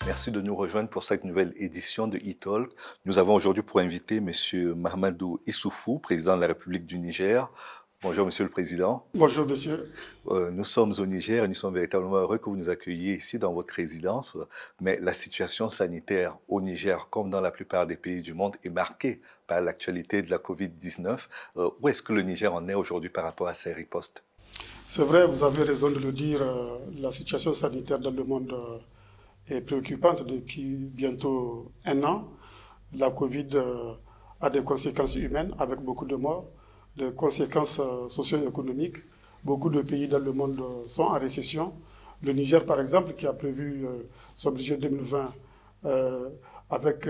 Merci de nous rejoindre pour cette nouvelle édition de e-Talk. Nous avons aujourd'hui pour invité M. Mahamadou Issoufou, président de la République du Niger. Bonjour Monsieur le Président. Bonjour Monsieur. Nous sommes au Niger et nous sommes véritablement heureux que vous nous accueilliez ici dans votre résidence. Mais la situation sanitaire au Niger, comme dans la plupart des pays du monde, est marquée par l'actualité de la Covid-19. Où est-ce que le Niger en est aujourd'hui par rapport à ces ripostes? C'est vrai, vous avez raison de le dire, la situation sanitaire dans le monde est préoccupante depuis bientôt un an. La Covid a des conséquences humaines avec beaucoup de morts, des conséquences socio-économiques. Beaucoup de pays dans le monde sont en récession. Le Niger, par exemple, qui a prévu son budget 2020 avec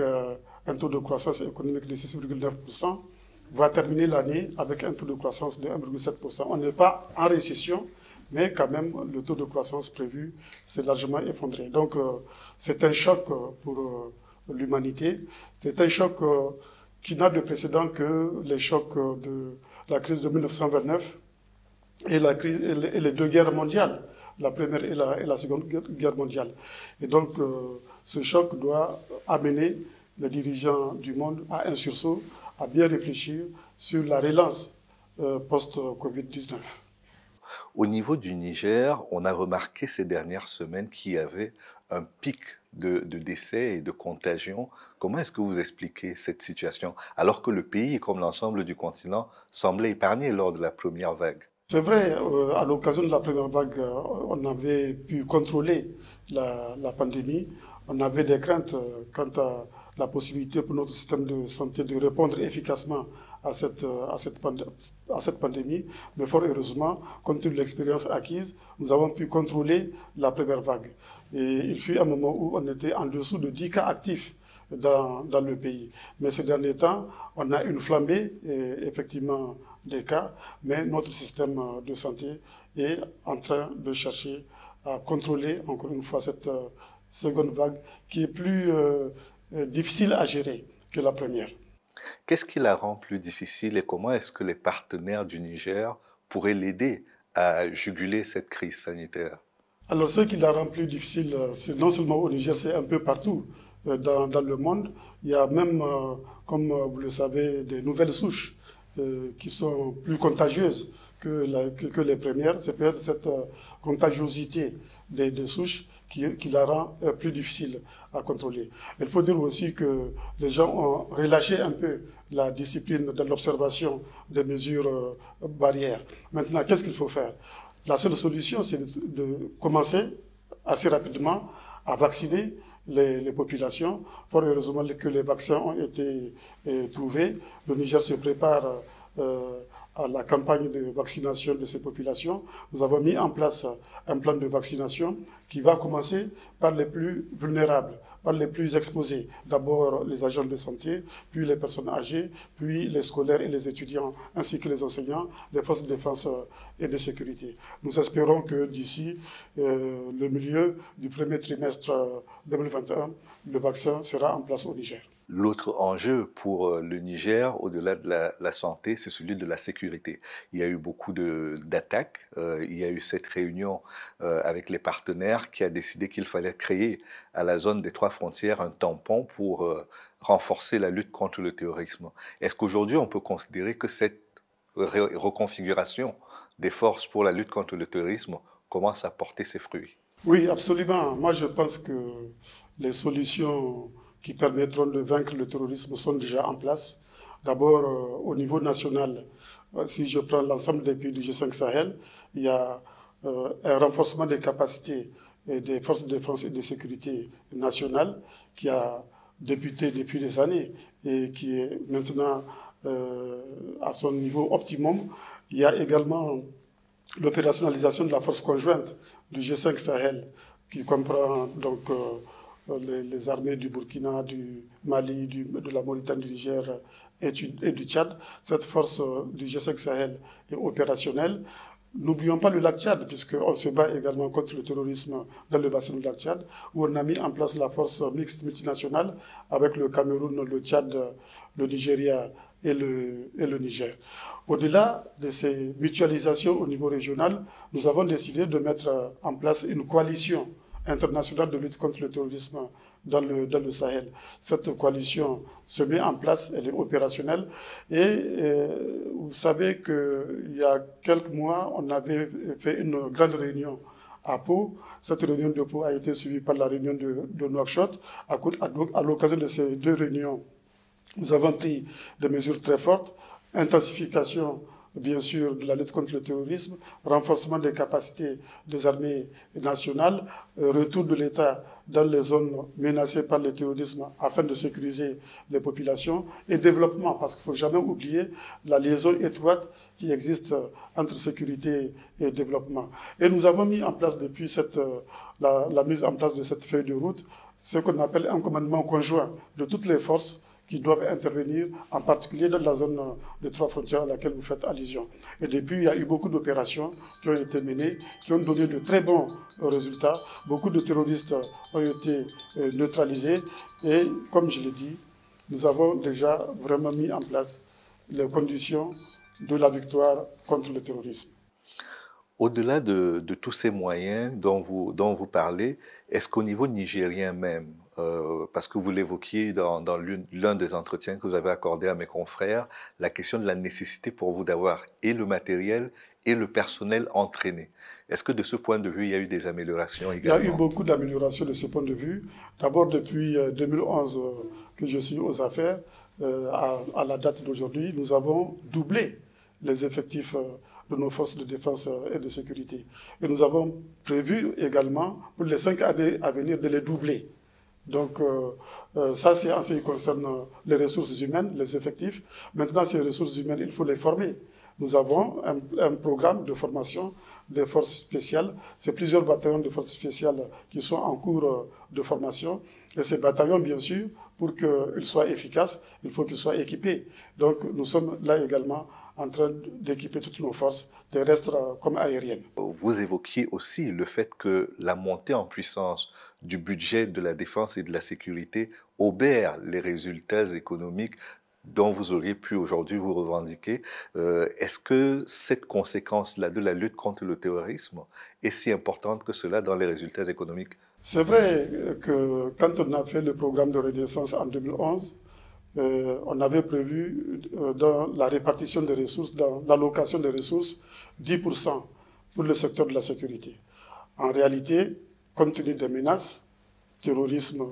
un taux de croissance économique de 6,9%, va terminer l'année avec un taux de croissance de 1,7%. On n'est pas en récession, mais quand même, le taux de croissance prévu s'est largement effondré. Donc, c'est un choc pour l'humanité. C'est un choc qui n'a de précédent que les chocs de la crise de 1929 et les deux guerres mondiales, la première et la seconde guerre mondiale. Et donc, ce choc doit amener les dirigeants du monde à un sursaut, à bien réfléchir sur la relance post-Covid-19. Au niveau du Niger, on a remarqué ces dernières semaines qu'il y avait un pic de décès et de contagion. Comment est-ce que vous expliquez cette situation, alors que le pays, comme l'ensemble du continent, semblait épargné lors de la première vague? C'est vrai, à l'occasion de la première vague, on avait pu contrôler la pandémie. On avait des craintes quant à la possibilité pour notre système de santé de répondre efficacement à cette pandémie. Mais fort heureusement, compte tenu de l'expérience acquise, nous avons pu contrôler la première vague. Et il fut un moment où on était en dessous de 10 cas actifs dans le pays. Mais ces derniers temps, on a une flambée, effectivement, des cas, mais notre système de santé est en train de chercher à contrôler, encore une fois, cette seconde vague qui est plus difficile à gérer que la première. Qu'est-ce qui la rend plus difficile et comment est-ce que les partenaires du Niger pourraient l'aider à juguler cette crise sanitaire? Alors, ce qui la rend plus difficile, c'est non seulement au Niger, c'est un peu partout dans le monde. Il y a même, comme vous le savez, des nouvelles souches qui sont plus contagieuses que les premières. C'est peut-être cette contagiosité des souches qui la rend plus difficile à contrôler. Il faut dire aussi que les gens ont relâché un peu la discipline de l'observation des mesures barrières. Maintenant, qu'est-ce qu'il faut faire? La seule solution, c'est de commencer assez rapidement à vacciner les populations. Fort heureusement que les vaccins ont été trouvés. Le Niger se prépare à la campagne de vaccination de ces populations. Nous avons mis en place un plan de vaccination qui va commencer par les plus vulnérables, par les plus exposés. D'abord les agents de santé, puis les personnes âgées, puis les scolaires et les étudiants, ainsi que les enseignants, les forces de défense et de sécurité. Nous espérons que d'ici le milieu du premier trimestre 2021, le vaccin sera en place au Niger. L'autre enjeu pour le Niger, au-delà de la santé, c'est celui de la sécurité. Il y a eu beaucoup d'attaques. Il y a eu cette réunion avec les partenaires qui a décidé qu'il fallait créer à la zone des 3 frontières un tampon pour renforcer la lutte contre le terrorisme. Est-ce qu'aujourd'hui, on peut considérer que cette reconfiguration des forces pour la lutte contre le terrorisme commence à porter ses fruits? Oui, absolument. Moi, je pense que les solutions qui permettront de vaincre le terrorisme sont déjà en place. D'abord, au niveau national, si je prends l'ensemble des pays du G5 Sahel, il y a un renforcement des capacités des forces de défense et de sécurité nationales qui a débuté depuis des années et qui est maintenant à son niveau optimum. Il y a également l'opérationnalisation de la force conjointe du G5 Sahel qui comprend donc les armées du Burkina, du Mali, de la Mauritanie, du Niger et du Tchad. Cette force du G5 Sahel est opérationnelle. N'oublions pas le lac Tchad, puisqu'on se bat également contre le terrorisme dans le bassin du lac Tchad, où on a mis en place la force mixte multinationale avec le Cameroun, le Tchad, le Nigeria et le Niger. Au-delà de ces mutualisations au niveau régional, nous avons décidé de mettre en place une coalition internationale de lutte contre le terrorisme dans le Sahel. Cette coalition se met en place, elle est opérationnelle. Et vous savez qu'il y a quelques mois, on avait fait une grande réunion à Pau. Cette réunion de Pau a été suivie par la réunion de Nouakchott. À l'occasion de ces deux réunions, nous avons pris des mesures très fortes, intensification bien sûr de la lutte contre le terrorisme, renforcement des capacités des armées nationales, retour de l'État dans les zones menacées par le terrorisme afin de sécuriser les populations et développement, parce qu'il ne faut jamais oublier la liaison étroite qui existe entre sécurité et développement. Et nous avons mis en place depuis la mise en place de cette feuille de route ce qu'on appelle un commandement conjoint de toutes les forces qui doivent intervenir, en particulier dans la zone des trois frontières à laquelle vous faites allusion. Et depuis, il y a eu beaucoup d'opérations qui ont été menées, qui ont donné de très bons résultats. Beaucoup de terroristes ont été neutralisés. Et comme je l'ai dit, nous avons déjà vraiment mis en place les conditions de la victoire contre le terrorisme. Au-delà de tous ces moyens dont vous parlez, est-ce qu'au niveau nigérien même, parce que vous l'évoquiez dans l'un des entretiens que vous avez accordé à mes confrères, la question de la nécessité pour vous d'avoir et le matériel et le personnel entraîné. Est-ce que de ce point de vue, il y a eu des améliorations également? Il y a eu beaucoup d'améliorations de ce point de vue. D'abord, depuis 2011 que je suis aux affaires, à la date d'aujourd'hui, nous avons doublé les effectifs de nos forces de défense et de sécurité. Et nous avons prévu également, pour les 5 années à venir, de les doubler. Donc, ça, c'est en ce qui concerne les ressources humaines, les effectifs. Maintenant, ces ressources humaines, il faut les former. Nous avons un programme de formation des forces spéciales. C'est plusieurs bataillons de forces spéciales qui sont en cours de formation. Et ces bataillons, bien sûr, pour qu'ils soient efficaces, il faut qu'ils soient équipés. Donc, nous sommes là également en train d'équiper toutes nos forces, terrestres comme aériennes. Vous évoquiez aussi le fait que la montée en puissance du budget de la défense et de la sécurité obère les résultats économiques dont vous auriez pu aujourd'hui vous revendiquer. Est-ce que cette conséquence-là de la lutte contre le terrorisme est si importante que cela dans les résultats économiques? C'est vrai que quand on a fait le programme de renaissance en 2011, on avait prévu dans la répartition des ressources, dans l'allocation des ressources, 10% pour le secteur de la sécurité. En réalité, compte tenu des menaces, terrorisme,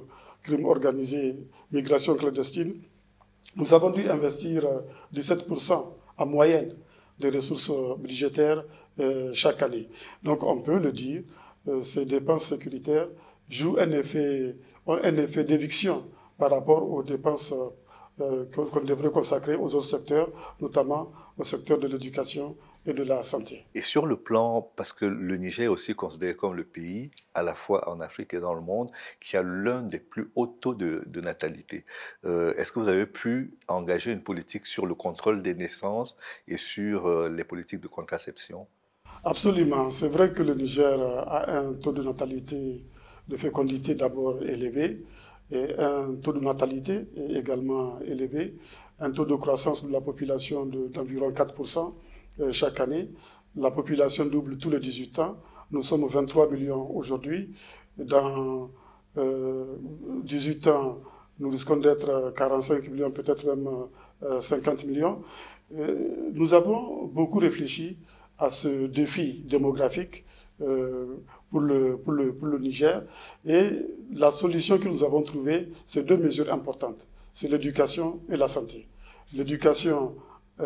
crime organisé, migration clandestine, nous avons dû investir 17% en moyenne des ressources budgétaires chaque année. Donc on peut le dire, ces dépenses sécuritaires ont un effet d'éviction par rapport aux dépenses qu'on devrait consacrer aux autres secteurs, notamment au secteur de l'éducation et de la santé. Et sur le plan, parce que le Niger est aussi considéré comme le pays, à la fois en Afrique et dans le monde, qui a l'un des plus hauts taux de natalité. Est-ce que vous avez pu engager une politique sur le contrôle des naissances et sur les politiques de contraception? Absolument. C'est vrai que le Niger a un taux de natalité, de fécondité d'abord élevé, et un taux de natalité est également élevé, un taux de croissance de la population d'environ 4% chaque année. La population double tous les 18 ans. Nous sommes 23 millions aujourd'hui. Dans 18 ans, nous risquons d'être 45 millions, peut-être même 50 millions. Nous avons beaucoup réfléchi à ce défi démographique pour le Niger. Et la solution que nous avons trouvée, c'est deux mesures importantes. C'est l'éducation et la santé. L'éducation,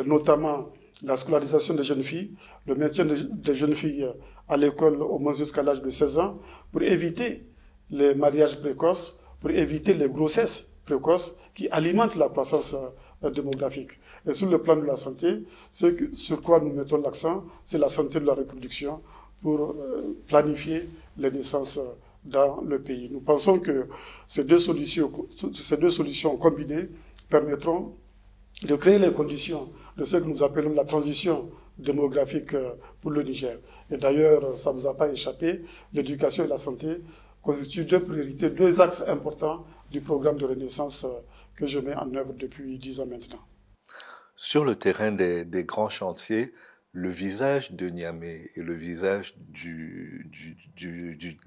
notamment la scolarisation des jeunes filles, le maintien des jeunes filles à l'école au moins jusqu'à l'âge de 16 ans, pour éviter les mariages précoces, pour éviter les grossesses précoces qui alimentent la croissance démographique. Et sur le plan de la santé, sur quoi nous mettons l'accent, c'est la santé de la reproduction pour planifier les naissances dans le pays. Nous pensons que ces deux solutions combinées permettront de créer les conditions de ce que nous appelons la transition démographique pour le Niger. Et d'ailleurs, ça ne vous a pas échappé, l'éducation et la santé constituent deux priorités, deux axes importants du programme de renaissance que je mets en œuvre depuis 10 ans maintenant. Sur le terrain des grands chantiers, le visage de Niamey et le visage du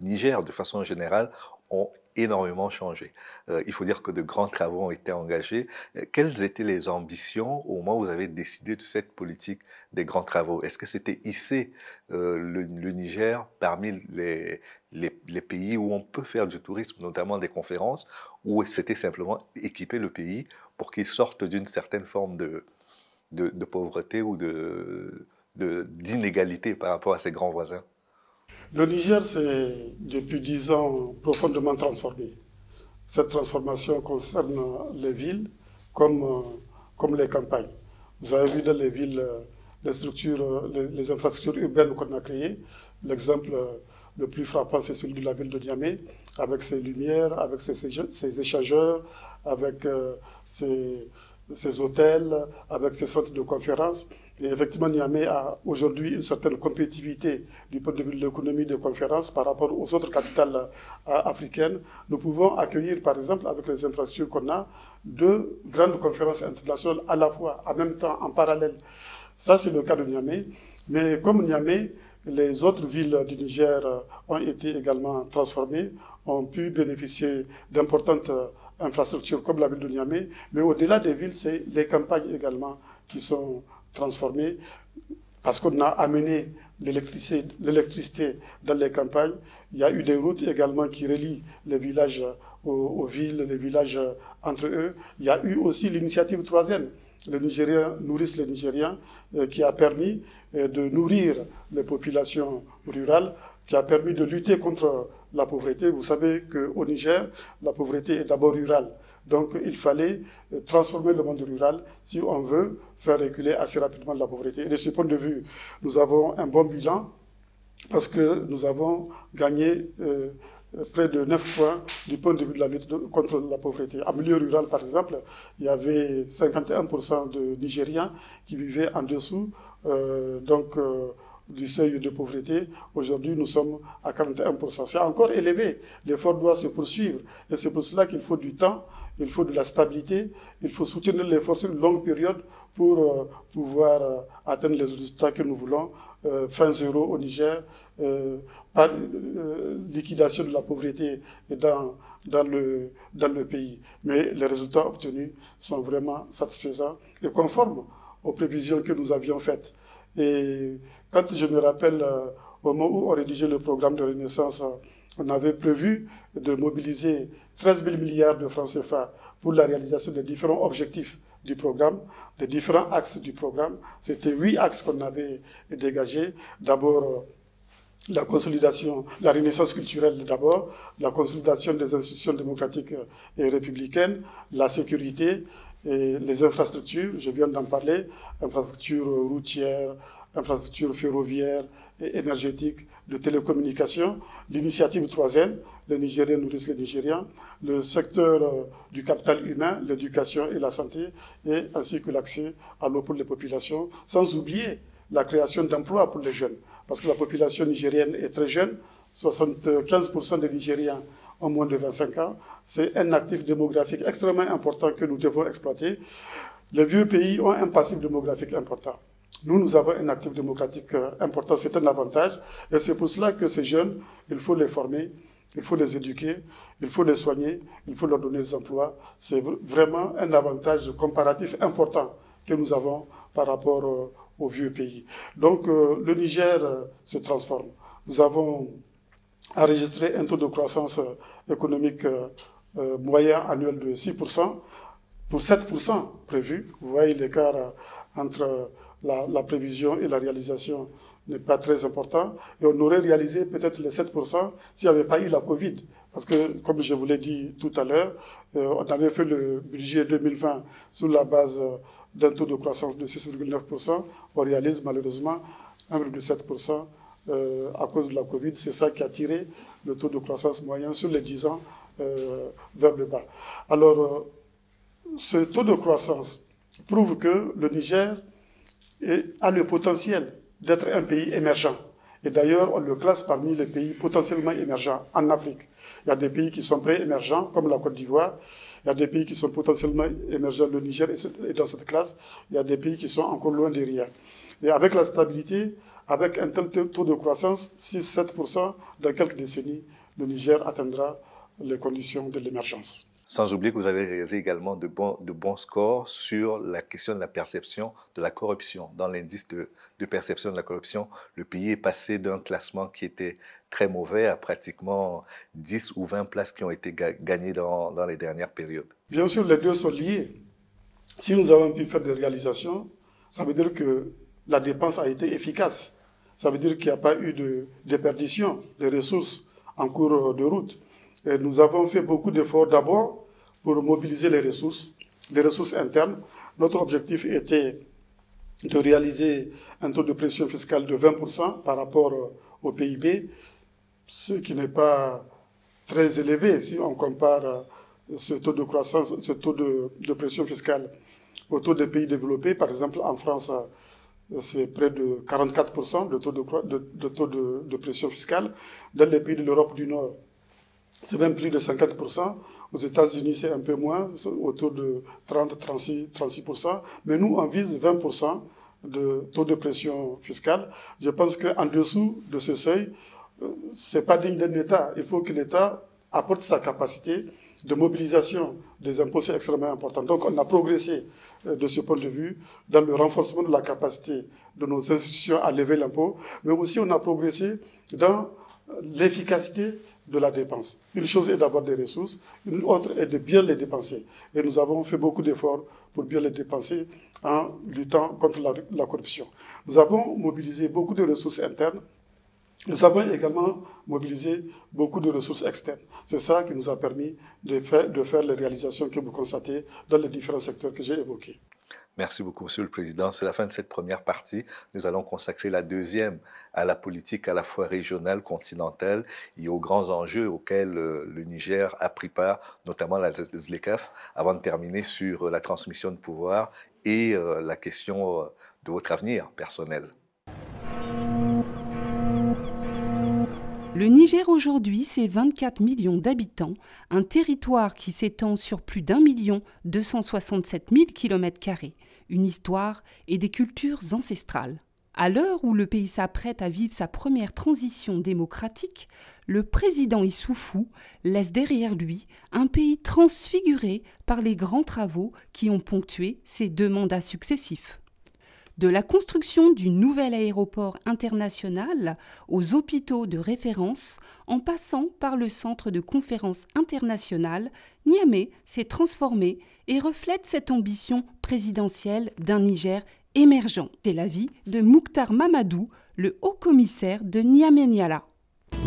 Niger de façon générale ont énormément changé. Il faut dire que de grands travaux ont été engagés. Quelles étaient les ambitions au moment où vous avez décidé de cette politique des grands travaux? Est-ce que c'était hisser le Niger parmi les pays où on peut faire du tourisme, notamment des conférences, ou c'était simplement équiper le pays pour qu'il sorte d'une certaine forme de pauvreté ou d'inégalité par rapport à ses grands voisins? Le Niger s'est, depuis 10 ans, profondément transformé. Cette transformation concerne les villes comme les campagnes. Vous avez vu dans les villes les structures, les infrastructures urbaines qu'on a créées. L'exemple le plus frappant, c'est celui de la ville de Niamey, avec ses lumières, avec ses échangeurs, avec ses hôtels, avec ses centres de conférences. Et effectivement, Niamey a aujourd'hui une certaine compétitivité du point de vue de l'économie de conférences par rapport aux autres capitales africaines. Nous pouvons accueillir, par exemple, avec les infrastructures qu'on a, 2 grandes conférences internationales à la fois, en même temps, en parallèle. Ça, c'est le cas de Niamey. Mais comme Niamey, les autres villes du Niger ont été également transformées, ont pu bénéficier d'importantes infrastructures comme la ville de Niamey. Mais au-delà des villes, c'est les campagnes également qui sont transformées parce qu'on a amené l'électricité dans les campagnes. Il y a eu des routes également qui relient les villages aux villes, les villages entre eux. Il y a eu aussi l'initiative 3e. Les Nigériens nourrissent les Nigériens, qui a permis de nourrir les populations rurales, qui a permis de lutter contre la pauvreté. Vous savez qu'au Niger, la pauvreté est d'abord rurale. Donc il fallait transformer le monde rural si on veut faire reculer assez rapidement la pauvreté. Et de ce point de vue, nous avons un bon bilan parce que nous avons gagné près de 9 points du point de vue de la lutte contre la pauvreté. En milieu rural, par exemple, il y avait 51% de Nigériens qui vivaient en dessous du seuil de pauvreté. Aujourd'hui, nous sommes à 41%. C'est encore élevé. L'effort doit se poursuivre. Et c'est pour cela qu'il faut du temps, il faut de la stabilité, il faut soutenir l'effort sur une longue période pour pouvoir atteindre les résultats que nous voulons. Fin zéro au Niger, liquidation de la pauvreté dans le pays. Mais les résultats obtenus sont vraiment satisfaisants et conformes aux prévisions que nous avions faites. Et quand je me rappelle, au moment où on rédigeait le programme de Renaissance, on avait prévu de mobiliser 13 000 milliards de francs CFA pour la réalisation des différents objectifs du programme, des différents axes du programme. C'était 8 axes qu'on avait dégagés. D'abord, la consolidation, la renaissance culturelle d'abord, la consolidation des institutions démocratiques et républicaines, la sécurité, et les infrastructures, je viens d'en parler, infrastructures routières, infrastructures ferroviaires et énergétiques, de télécommunications, l'initiative 3e, les Nigériens nourrissent les Nigériens, le secteur du capital humain, l'éducation et la santé, et ainsi que l'accès à l'eau pour les populations, sans oublier la création d'emplois pour les jeunes. Parce que la population nigérienne est très jeune, 75% des Nigériens ont moins de 25 ans. C'est un actif démographique extrêmement important que nous devons exploiter. Les vieux pays ont un passif démographique important. Nous avons un actif démocratique important, c'est un avantage. Et c'est pour cela que ces jeunes, il faut les former, il faut les éduquer, il faut les soigner, il faut leur donner des emplois. C'est vraiment un avantage comparatif important que nous avons par rapport aux vieux pays. Donc le Niger se transforme. Nous avons enregistré un taux de croissance économique moyen annuel de 6%, pour 7% prévu. Vous voyez l'écart entre la prévision et la réalisation n'est pas très important. Et on aurait réalisé peut-être les 7% s'il n'y avait pas eu la Covid. Parce que, comme je vous l'ai dit tout à l'heure, on avait fait le budget 2020 sur la base d'un taux de croissance de 6,9%. On réalise malheureusement 1,7% à cause de la Covid. C'est ça qui a tiré le taux de croissance moyen sur les 10 ans vers le bas. Alors, ce taux de croissance prouve que le Niger a le potentiel d'être un pays émergent. Et d'ailleurs, on le classe parmi les pays potentiellement émergents en Afrique. Il y a des pays qui sont pré-émergents, comme la Côte d'Ivoire. Il y a des pays qui sont potentiellement émergents. Le Niger est dans cette classe. Il y a des pays qui sont encore loin derrière. Et avec la stabilité, avec un tel taux de croissance, 6-7%, dans quelques décennies, le Niger atteindra les conditions de l'émergence. Sans oublier que vous avez réalisé également de bons scores sur la question de la perception de la corruption. Dans l'indice de perception de la corruption, le pays est passé d'un classement qui était très mauvais à pratiquement 10 ou 20 places qui ont été gagnées dans les dernières périodes. Bien sûr, les deux sont liés. Si nous avons pu faire des réalisations, ça veut dire que la dépense a été efficace. Ça veut dire qu'il n'y a pas eu de déperdition des ressources en cours de route. Et nous avons fait beaucoup d'efforts d'abord pour mobiliser les ressources internes. Notre objectif était de réaliser un taux de pression fiscale de 20% par rapport au PIB, ce qui n'est pas très élevé si on compare ce taux de croissance, ce taux de pression fiscale au taux des pays développés. Par exemple, en France, c'est près de 44% de taux de pression fiscale. Dans les pays de l'Europe du Nord, c'est même plus de 50%. Aux États-Unis, c'est un peu moins, autour de 30-36%. Mais nous, on vise 20% de taux de pression fiscale. Je pense qu'en dessous de ce seuil, ce n'est pas digne d'un État. Il faut que l'État apporte sa capacité de mobilisation des impôts, c'est extrêmement important. Donc on a progressé de ce point de vue dans le renforcement de la capacité de nos institutions à lever l'impôt, mais aussi on a progressé dans l'efficacité de la dépense. Une chose est d'avoir des ressources, une autre est de bien les dépenser. Et nous avons fait beaucoup d'efforts pour bien les dépenser en luttant contre la corruption. Nous avons mobilisé beaucoup de ressources internes. Nous avons également mobilisé beaucoup de ressources externes. C'est ça qui nous a permis de faire les réalisations que vous constatez dans les différents secteurs que j'ai évoqués. Merci beaucoup, Monsieur le Président. C'est la fin de cette première partie. Nous allons consacrer la deuxième à la politique à la fois régionale, continentale et aux grands enjeux auxquels le Niger a pris part, notamment la ZLECAf, avant de terminer sur la transmission de pouvoir et la question de votre avenir personnel. Le Niger aujourd'hui, c'est 24 millions d'habitants, un territoire qui s'étend sur plus d'1 267 000 km², une histoire et des cultures ancestrales. À l'heure où le pays s'apprête à vivre sa première transition démocratique, le président Issoufou laisse derrière lui un pays transfiguré par les grands travaux qui ont ponctué ses 2 mandats successifs. De la construction du nouvel aéroport international aux hôpitaux de référence, en passant par le centre de conférence international, Niamey s'est transformé et reflète cette ambition présidentielle d'un Niger émergent. C'est l'avis de Mouktar Mamadou, le haut-commissaire de Niamey-Niala.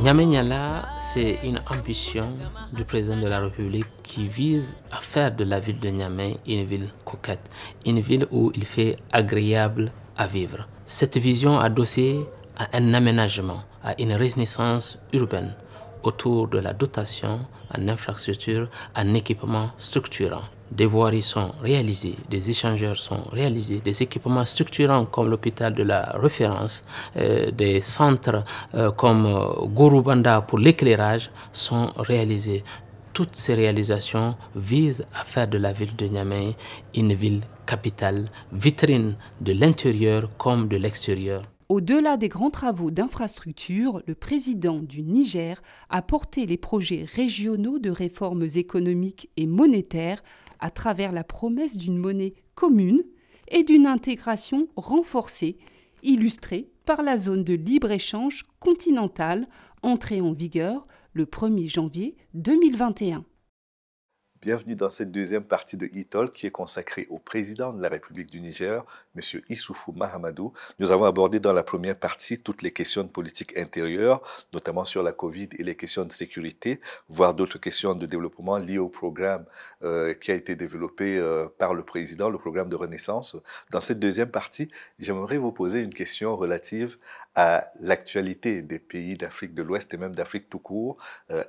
Niamey-Niala, c'est une ambition du président de la République qui vise à faire de la ville de Niamey une ville coquette, une ville où il fait agréable à vivre. Cette vision adossée à un aménagement, à une renaissance urbaine autour de la dotation en infrastructures, en équipements structurants. Des voiries sont réalisées, des échangeurs sont réalisés, des équipements structurants comme l'hôpital de la référence, des centres comme Gorubanda pour l'éclairage sont réalisés. Toutes ces réalisations visent à faire de la ville de Niamey une ville capitale, vitrine de l'intérieur comme de l'extérieur. Au-delà des grands travaux d'infrastructure, le président du Niger a porté les projets régionaux de réformes économiques et monétaires à travers la promesse d'une monnaie commune et d'une intégration renforcée, illustrée par la zone de libre-échange continentale entrée en vigueur le 1er janvier 2021. Bienvenue dans cette deuxième partie de e-Talk qui est consacrée au président de la République du Niger, M. Issoufou Mahamadou. Nous avons abordé dans la première partie toutes les questions de politique intérieure, notamment sur la Covid et les questions de sécurité, voire d'autres questions de développement liées au programme qui a été développé par le président, le programme de Renaissance. Dans cette deuxième partie, j'aimerais vous poser une question relative à l'actualité des pays d'Afrique de l'Ouest et même d'Afrique tout court,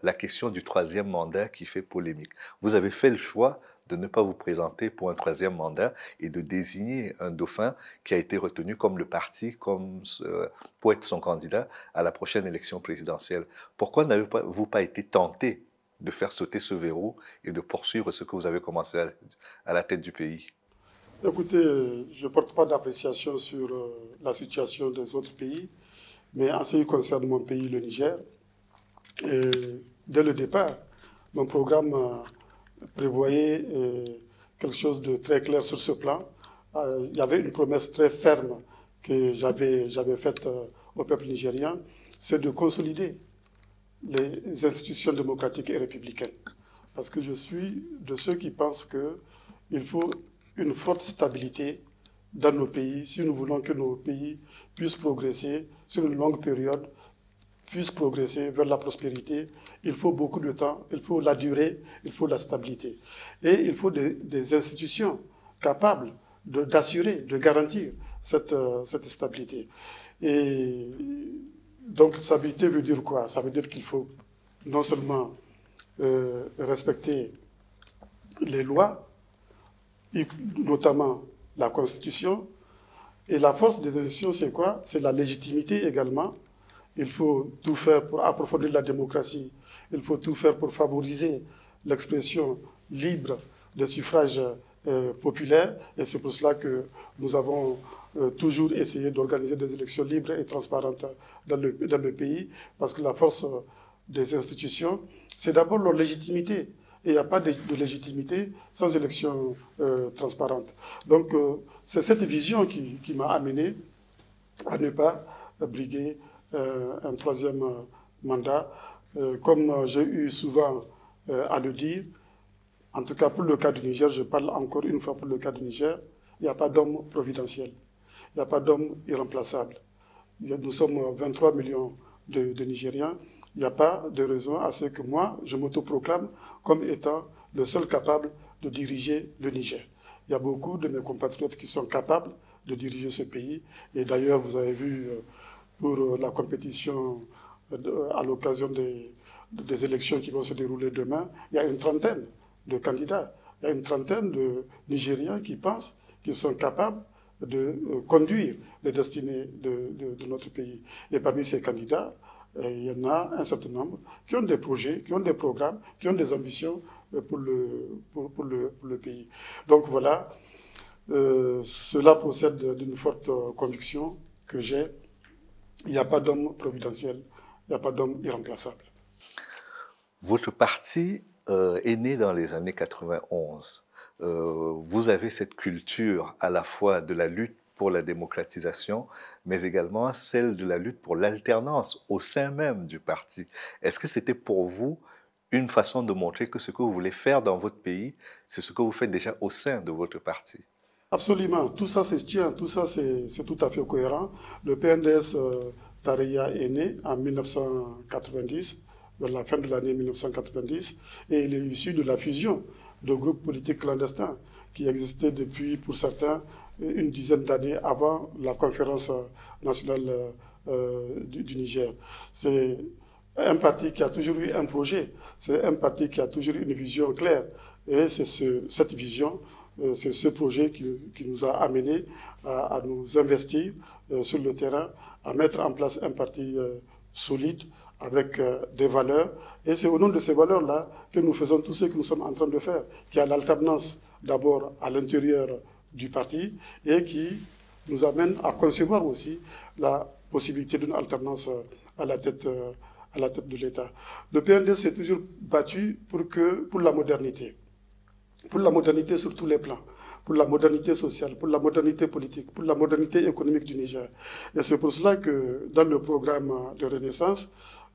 la question du 3e mandat qui fait polémique. Vous avez fait le choix de ne pas vous présenter pour un 3e mandat et de désigner un dauphin qui a été retenu comme le parti, pour être son candidat à la prochaine élection présidentielle. Pourquoi n'avez-vous pas été tenté de faire sauter ce verrou et de poursuivre ce que vous avez commencé à la tête du pays? Écoutez, je ne porte pas d'appréciation sur la situation des autres pays, mais en ce qui concerne mon pays, le Niger, dès le départ, mon programme prévoyait quelque chose de très clair sur ce plan. Il y avait une promesse très ferme que j'avais faite au peuple nigérien, c'est de consolider les institutions démocratiques et républicaines. Parce que je suis de ceux qui pensent qu'il faut une forte stabilité dans nos pays si nous voulons que nos pays puissent progresser sur une longue période, puissent progresser vers la prospérité. Il faut beaucoup de temps, il faut la durée, il faut la stabilité. Et il faut des institutions capables d'assurer, de garantir cette stabilité. Et donc, stabilité veut dire quoi? Ça veut dire qu'il faut non seulement respecter les lois, notamment la Constitution, et la force des institutions, c'est quoi? C'est la légitimité également. Il faut tout faire pour approfondir la démocratie, il faut tout faire pour favoriser l'expression libre des suffrages populaires, et c'est pour cela que nous avons toujours essayé d'organiser des élections libres et transparentes dans le pays, parce que la force des institutions, c'est d'abord leur légitimité. Et il n'y a pas de légitimité sans élection transparente. Donc, c'est cette vision qui m'a amené à ne pas briguer un troisième mandat. Comme j'ai eu souvent à le dire, en tout cas pour le cas du Niger, je parle encore une fois pour le cas du Niger, il n'y a pas d'homme providentiel, il n'y a pas d'homme irremplaçable. Nous sommes 23 millions de Nigériens. Il n'y a pas de raison à ce que moi, je m'autoproclame comme étant le seul capable de diriger le Niger. Il y a beaucoup de mes compatriotes qui sont capables de diriger ce pays. Et d'ailleurs, vous avez vu pour la compétition à l'occasion des élections qui vont se dérouler demain, il y a une trentaine de candidats. Il y a une trentaine de Nigériens qui pensent qu'ils sont capables de conduire les destinées de notre pays. Et parmi ces candidats, il y en a un certain nombre qui ont des projets, qui ont des programmes, qui ont des ambitions pour le pays. Donc voilà, cela procède d'une forte conviction que j'ai. Il n'y a pas d'homme providentiel, il n'y a pas d'homme irremplaçable. Votre parti est né dans les années 91. Vous avez cette culture à la fois de la lutte pour la démocratisation, mais également celle de la lutte pour l'alternance au sein même du parti. Est-ce que c'était pour vous une façon de montrer que ce que vous voulez faire dans votre pays, c'est ce que vous faites déjà au sein de votre parti? Absolument, tout ça se tient, tout ça c'est tout à fait cohérent. Le PNDS Tareya est né en 1990, vers la fin de l'année 1990, et il est issu de la fusion de groupes politiques clandestins qui existaient depuis, pour certains, une dizaine d'années avant la conférence nationale du Niger. C'est un parti qui a toujours eu un projet, c'est un parti qui a toujours eu une vision claire. Et c'est cette vision, c'est ce projet qui nous a amenés à nous investir sur le terrain, à mettre en place un parti solide, avec des valeurs. Et c'est au nom de ces valeurs-là que nous faisons tout ce que nous sommes en train de faire, qui a l'alternance d'abord à l'intérieur du parti et qui nous amène à concevoir aussi la possibilité d'une alternance à la tête de l'État. Le PND s'est toujours battu pour la modernité sur tous les plans, pour la modernité sociale, pour la modernité politique, pour la modernité économique du Niger. Et c'est pour cela que dans le programme de Renaissance,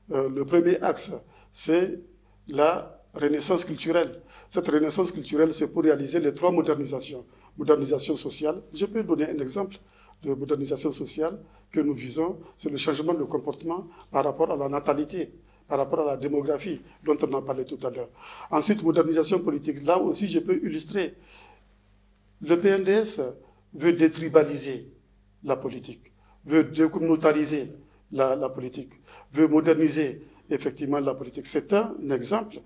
le premier axe, c'est la renaissance culturelle. Cette renaissance culturelle, c'est pour réaliser les trois modernisations. Modernisation sociale, je peux donner un exemple de modernisation sociale que nous visons, c'est le changement de comportement par rapport à la natalité, par rapport à la démographie dont on a parlé tout à l'heure. Ensuite, modernisation politique, là aussi je peux illustrer. Le PNDS veut détribaliser la politique, veut décommunautariser la politique, veut moderniser effectivement la politique. C'est un exemple,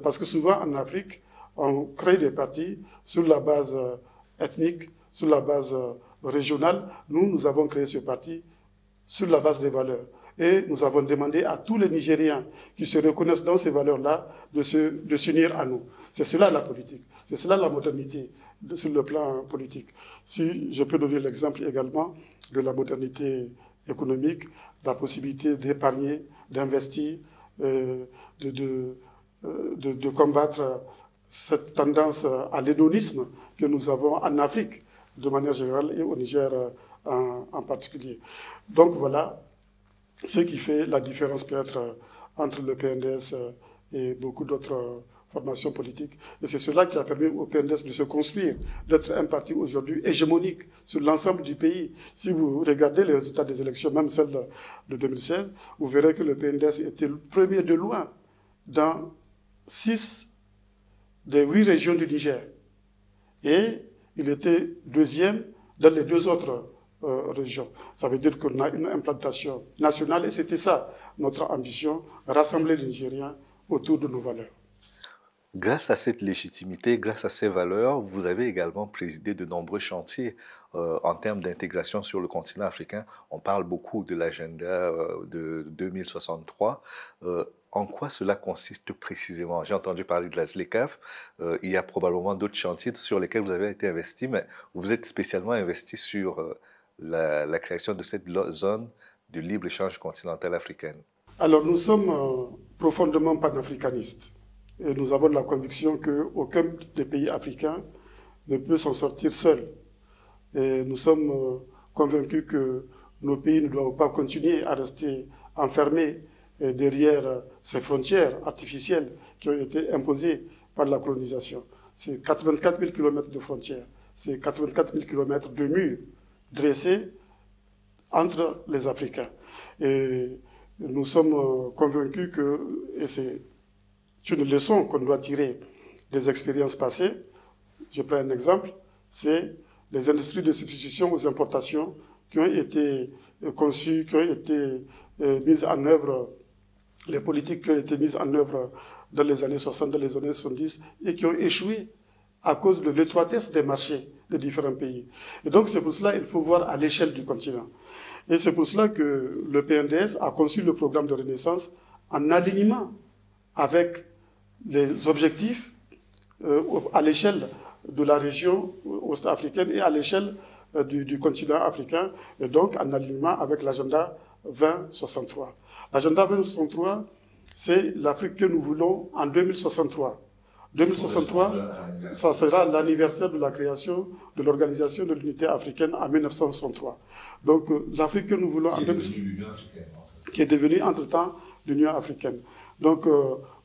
parce que souvent en Afrique, on crée des partis sur la base ethnique, sur la base régionale. Nous avons créé ce parti sur la base des valeurs. Et nous avons demandé à tous les Nigériens qui se reconnaissent dans ces valeurs-là de s'unir à nous. C'est cela la politique, c'est cela la modernité sur le plan politique. Si je peux donner l'exemple également de la modernité économique, la possibilité d'épargner, d'investir, de combattre cette tendance à l'hédonisme que nous avons en Afrique de manière générale et au Niger en particulier. Donc voilà ce qui fait la différence peut-être entre le PNDS et beaucoup d'autres formations politiques. Et c'est cela qui a permis au PNDS de se construire, d'être un parti aujourd'hui hégémonique sur l'ensemble du pays. Si vous regardez les résultats des élections, même celles de 2016, vous verrez que le PNDS était le premier de loin dans 6 des 8 régions du Niger. Et il était deuxième dans les 2 autres régions. Ça veut dire qu'on a une implantation nationale et c'était ça notre ambition, rassembler les Nigériens autour de nos valeurs. Grâce à cette légitimité, grâce à ces valeurs, vous avez également présidé de nombreux chantiers en termes d'intégration sur le continent africain. On parle beaucoup de l'agenda de 2063. En quoi cela consiste précisément? J'ai entendu parler de la ZLECAf. Il y a probablement d'autres chantiers sur lesquels vous avez été investi, mais vous êtes spécialement investi sur la création de cette zone de libre-échange continentale africaine. Alors nous sommes profondément panafricanistes. Et nous avons la conviction qu'aucun des pays africains ne peut s'en sortir seul. Et nous sommes convaincus que nos pays ne doivent pas continuer à rester enfermés derrière ces frontières artificielles qui ont été imposées par la colonisation. C'est 84 000 km de frontières, c'est 84 000 km de murs dressés entre les Africains. Et nous sommes convaincus que, et c'est une leçon qu'on doit tirer des expériences passées. Je prends un exemple, c'est les industries de substitution aux importations qui ont été conçues, qui ont été mises en œuvre, les politiques qui ont été mises en œuvre dans les années 60, dans les années 70, et qui ont échoué à cause de l'étroitesse des marchés de différents pays. Et donc c'est pour cela qu'il faut voir à l'échelle du continent. Et c'est pour cela que le PNDS a conçu le programme de renaissance en alignement avec les objectifs à l'échelle de la région ouest-africaine et à l'échelle du continent africain, et donc en alignement avec l'agenda 2063. L'agenda 2063, c'est l'Afrique que nous voulons en 2063. 2063, ça sera l'anniversaire de la création de l'Organisation de l'Unité africaine en 1963. Donc l'Afrique que nous voulons en 2063, qui est devenue entre-temps l'Union africaine. Donc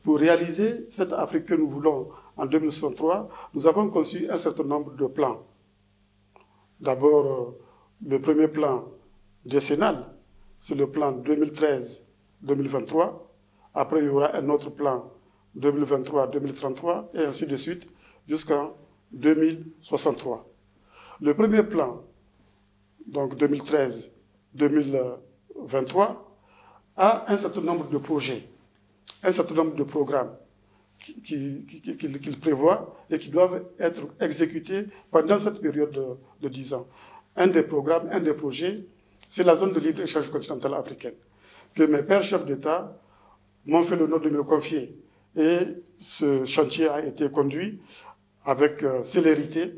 pour réaliser cette Afrique que nous voulons en 2063, nous avons conçu un certain nombre de plans. D'abord, le premier plan décennal, c'est le plan 2013-2023. Après, il y aura un autre plan 2023-2033, et ainsi de suite, jusqu'en 2063. Le premier plan, donc 2013-2023, a un certain nombre de projets, un certain nombre de programmes qu'il prévoit et qui doivent être exécutés pendant cette période de 10 ans. Un des programmes, un des projets, c'est la zone de libre-échange continentale africaine, que mes pères chefs d'État m'ont fait l'honneur de me confier. Et ce chantier a été conduit avec célérité.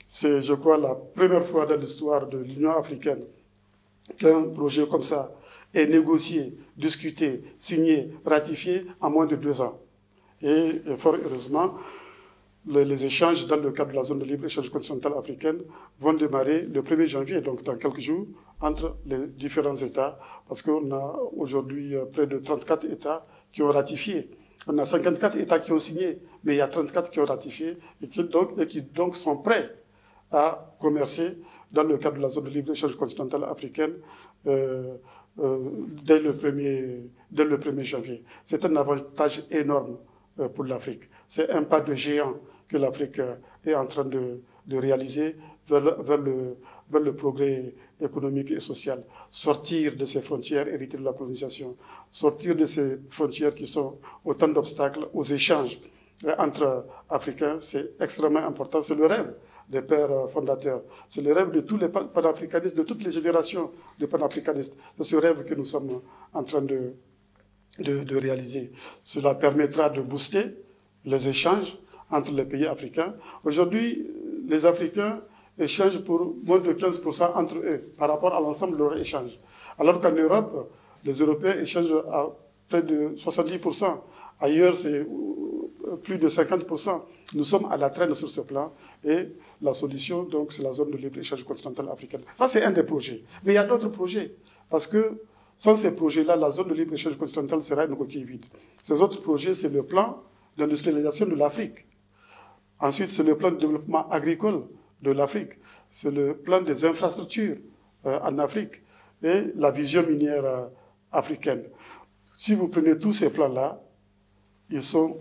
C'est, je crois, la première fois dans l'histoire de l'Union africaine qu'un projet comme ça est négocié, discuté, signé, ratifié en moins de 2 ans. Et fort heureusement, les échanges dans le cadre de la zone de libre-échange continentale africaine vont démarrer le 1er janvier, donc dans quelques jours, entre les différents États, parce qu'on a aujourd'hui près de 34 États qui ont ratifié. On a 54 États qui ont signé, mais il y a 34 qui ont ratifié et qui donc sont prêts à commercer dans le cadre de la zone de libre-échange continentale africaine dès le 1er janvier. C'est un avantage énorme pour l'Afrique. C'est un pas de géant que l'Afrique est en train de réaliser vers le progrès économique et social. Sortir de ces frontières héritées de la colonisation, sortir de ces frontières qui sont autant d'obstacles aux échanges entre Africains, c'est extrêmement important. C'est le rêve des pères fondateurs. C'est le rêve de tous les panafricanistes, de toutes les générations de panafricanistes. C'est ce rêve que nous sommes en train de réaliser. Cela permettra de booster les échanges entre les pays africains. Aujourd'hui, les Africains échangent pour moins de 15% entre eux par rapport à l'ensemble de leurs échanges. Alors qu'en Europe, les Européens échangent à près de 70%. Ailleurs, c'est plus de 50%. Nous sommes à la traîne sur ce plan et la solution, donc, c'est la zone de libre-échange continentale africaine. Ça, c'est un des projets. Mais il y a d'autres projets parce que sans ces projets-là, la zone de libre-échange continentale sera une coquille vide. Ces autres projets, c'est le plan d'industrialisation de l'Afrique. Ensuite, c'est le plan de développement agricole de l'Afrique. C'est le plan des infrastructures en Afrique et la vision minière africaine. Si vous prenez tous ces plans-là, ils sont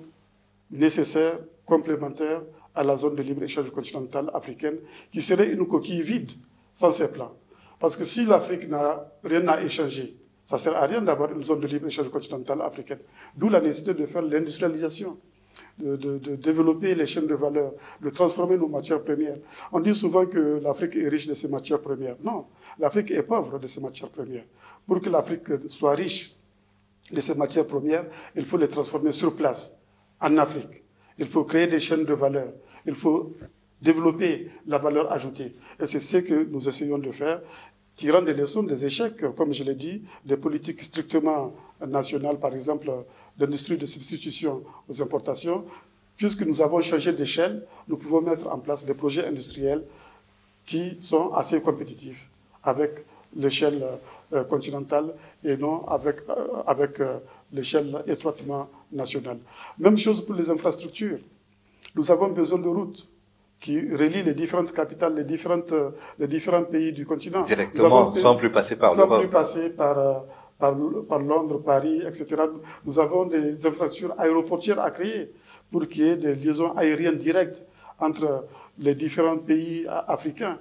nécessaires, complémentaires à la zone de libre-échange continentale africaine, qui serait une coquille vide sans ces plans. Parce que si l'Afrique n'a rien à échanger, ça ne sert à rien d'avoir une zone de libre-échange continentale africaine. D'où la nécessité de faire l'industrialisation, de développer les chaînes de valeur, de transformer nos matières premières. On dit souvent que l'Afrique est riche de ses matières premières. Non, l'Afrique est pauvre de ses matières premières. Pour que l'Afrique soit riche de ces matières premières, il faut les transformer sur place, en Afrique. Il faut créer des chaînes de valeur. Il faut développer la valeur ajoutée. Et c'est ce que nous essayons de faire, tirant des leçons des échecs, comme je l'ai dit, des politiques strictement nationales, par exemple l'industrie de substitution aux importations. Puisque nous avons changé d'échelle, nous pouvons mettre en place des projets industriels qui sont assez compétitifs avec l'échelle continentale et non avec l'échelle étroitement nationale. Même chose pour les infrastructures. Nous avons besoin de routes qui relient les différentes capitales, les différents pays du continent. Directement, sans plus passer par l'Europe. Sans plus passer par Londres, Paris, etc. Nous avons des infrastructures aéroportières à créer pour qu'il y ait des liaisons aériennes directes entre les différents pays africains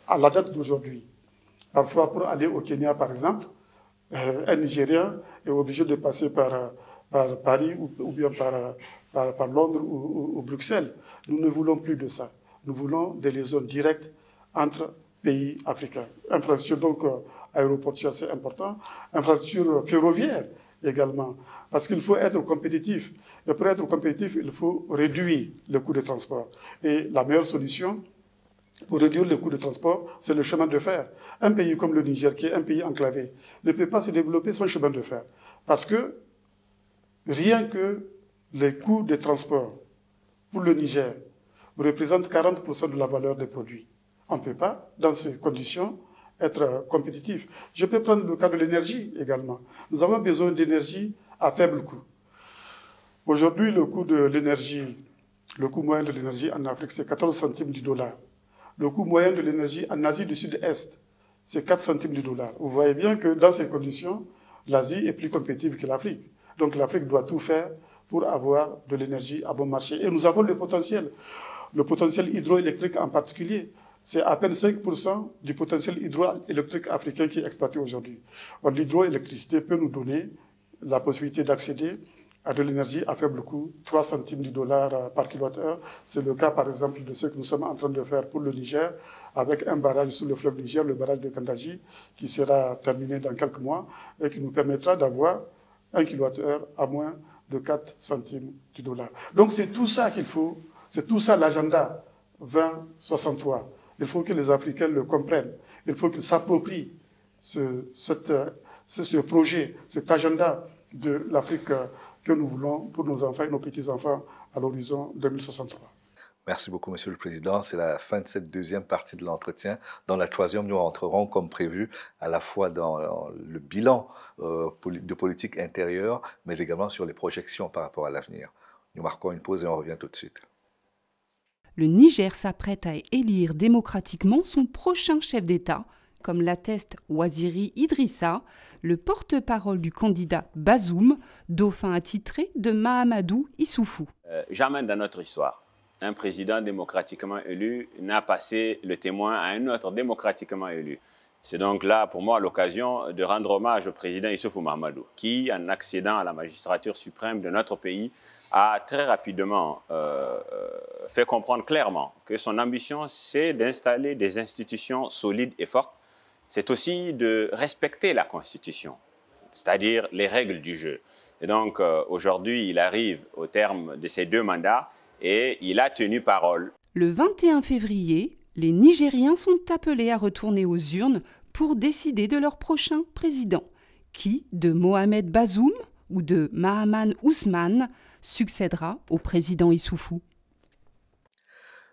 à la date d'aujourd'hui. Parfois, pour aller au Kenya, par exemple, un Nigérien est obligé de passer par Paris ou bien par Londres ou Bruxelles. Nous ne voulons plus de ça. Nous voulons des liaisons directes entre pays africains. Infrastructure donc aéroportière, c'est important. Infrastructure ferroviaire également, parce qu'il faut être compétitif. Et pour être compétitif, il faut réduire le coût de transport. Et la meilleure solution pour réduire le coût de transport, c'est le chemin de fer. Un pays comme le Niger, qui est un pays enclavé, ne peut pas se développer sans chemin de fer. Parce que rien que les coûts de transport pour le Niger représentent 40% de la valeur des produits. On ne peut pas, dans ces conditions, être compétitif. Je peux prendre le cas de l'énergie également. Nous avons besoin d'énergie à faible coût. Aujourd'hui, le coût moyen de l'énergie en Afrique, c'est 14 centimes du dollar. Le coût moyen de l'énergie en Asie du Sud-Est, c'est 4 centimes du dollar. Vous voyez bien que dans ces conditions, l'Asie est plus compétitive que l'Afrique. Donc l'Afrique doit tout faire pour avoir de l'énergie à bon marché. Et nous avons le potentiel hydroélectrique en particulier. C'est à peine 5% du potentiel hydroélectrique africain qui est exploité aujourd'hui. L'hydroélectricité peut nous donner la possibilité d'accéder à de l'énergie à faible coût, 3 centimes du dollar par kilowattheure. C'est le cas, par exemple, de ce que nous sommes en train de faire pour le Niger, avec un barrage sous le fleuve Niger, le barrage de Kandaji, qui sera terminé dans quelques mois et qui nous permettra d'avoir 1 kilowattheure à moins de 4 centimes du dollar. Donc c'est tout ça qu'il faut, c'est tout ça l'agenda 2063. Il faut que les Africains le comprennent. Il faut qu'ils s'approprient ce projet, cet agenda de l'Afrique que nous voulons pour nos enfants et nos petits-enfants à l'horizon 2063. Merci beaucoup, Monsieur le Président. C'est la fin de cette deuxième partie de l'entretien. Dans la troisième, nous rentrerons, comme prévu, à la fois dans le bilan de politique intérieure, mais également sur les projections par rapport à l'avenir. Nous marquons une pause et on revient tout de suite. Le Niger s'apprête à élire démocratiquement son prochain chef d'État, comme l'atteste Waziri Idrissa, le porte-parole du candidat Bazoum, dauphin attitré de Mahamadou Issoufou. Jamais dans notre histoire, un président démocratiquement élu n'a passé le témoin à un autre démocratiquement élu. C'est donc là, pour moi, l'occasion de rendre hommage au président Issoufou Mahamadou, qui, en accédant à la magistrature suprême de notre pays, a très rapidement fait comprendre clairement que son ambition, c'est d'installer des institutions solides et fortes. C'est aussi de respecter la Constitution, c'est-à-dire les règles du jeu. Et donc, aujourd'hui, il arrive au terme de ses 2 mandats et il a tenu parole. Le 21 février, les Nigériens sont appelés à retourner aux urnes pour décider de leur prochain président. Qui, de Mohamed Bazoum ou de Mahaman Ousmane, succédera au président Issoufou?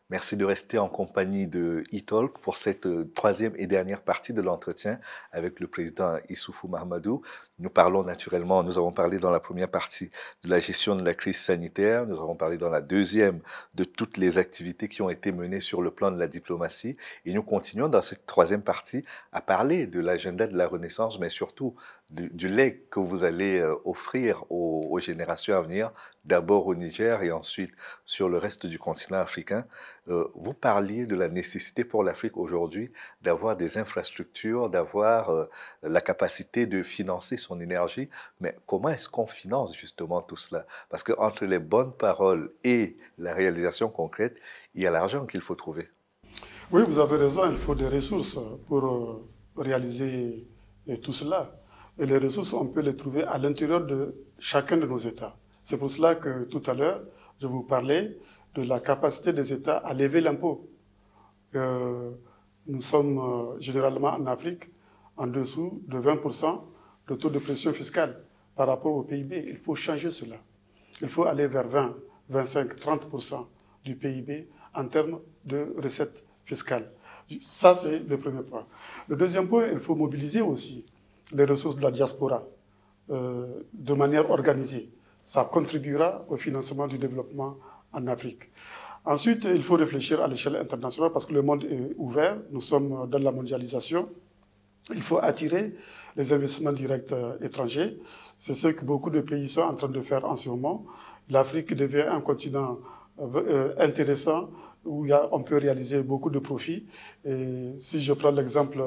Merci de rester en compagnie de e-Talk pour cette 3e et dernière partie de l'entretien avec le président Issoufou Mahamadou. Nous avons parlé dans la première partie de la gestion de la crise sanitaire, nous avons parlé dans la 2e de toutes les activités qui ont été menées sur le plan de la diplomatie et nous continuons dans cette 3e partie à parler de l'agenda de la Renaissance, mais surtout du legs que vous allez offrir aux générations à venir, d'abord au Niger et ensuite sur le reste du continent africain. Vous parliez de la nécessité pour l'Afrique aujourd'hui d'avoir des infrastructures, d'avoir la capacité de financer son énergie, mais comment est-ce qu'on finance justement tout cela? Parce qu'entre les bonnes paroles et la réalisation concrète, il y a l'argent qu'il faut trouver. Oui, vous avez raison, il faut des ressources pour réaliser tout cela. Et les ressources, on peut les trouver à l'intérieur de chacun de nos États. C'est pour cela que tout à l'heure, je vous parlais de la capacité des États à lever l'impôt. Nous sommes généralement en Afrique en dessous de 20% de taux de pression fiscale par rapport au PIB. Il faut changer cela. Il faut aller vers 20, 25, 30% du PIB en termes de recettes fiscales. Ça, c'est le premier point. Le deuxième point, il faut mobiliser aussi les ressources de la diaspora de manière organisée. Ça contribuera au financement du développement en Afrique. Ensuite, il faut réfléchir à l'échelle internationale parce que le monde est ouvert. Nous sommes dans la mondialisation. Il faut attirer les investissements directs étrangers. C'est ce que beaucoup de pays sont en train de faire en ce moment. L'Afrique devient un continent intéressant où on peut réaliser beaucoup de profits. Et si je prends l'exemple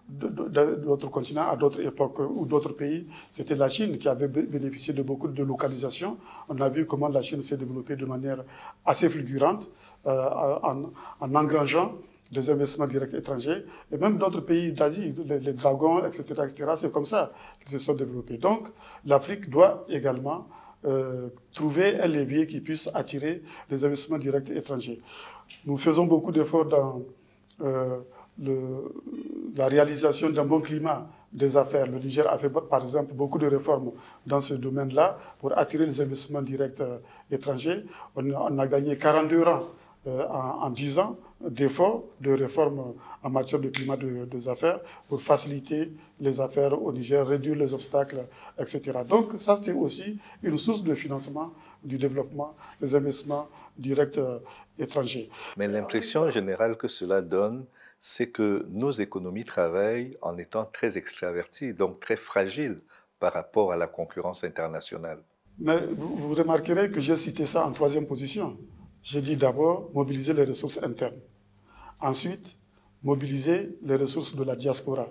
d'autres continents, à d'autres époques ou d'autres pays, c'était la Chine qui avait bénéficié de beaucoup de localisation. On a vu comment la Chine s'est développée de manière assez fulgurante en engrangeant des investissements directs étrangers, et même d'autres pays d'Asie, les dragons, etc., c'est comme ça qu'ils se sont développés. Donc, l'Afrique doit également trouver un levier qui puisse attirer les investissements directs étrangers. Nous faisons beaucoup d'efforts dans la réalisation d'un bon climat des affaires. Le Niger a fait, par exemple, beaucoup de réformes dans ce domaine-là pour attirer les investissements directs étrangers. On a gagné 42 rangs en 10 ans d'efforts, de réformes en matière de climat des affaires pour faciliter les affaires au Niger, réduire les obstacles, etc. Donc ça, c'est aussi une source de financement du développement des investissements directs étrangers. Mais l'impression générale que cela donne, c'est que nos économies travaillent en étant très extraverties, donc très fragiles par rapport à la concurrence internationale. Mais vous remarquerez que j'ai cité ça en 3e position. J'ai dit d'abord mobiliser les ressources internes. Ensuite, mobiliser les ressources de la diaspora.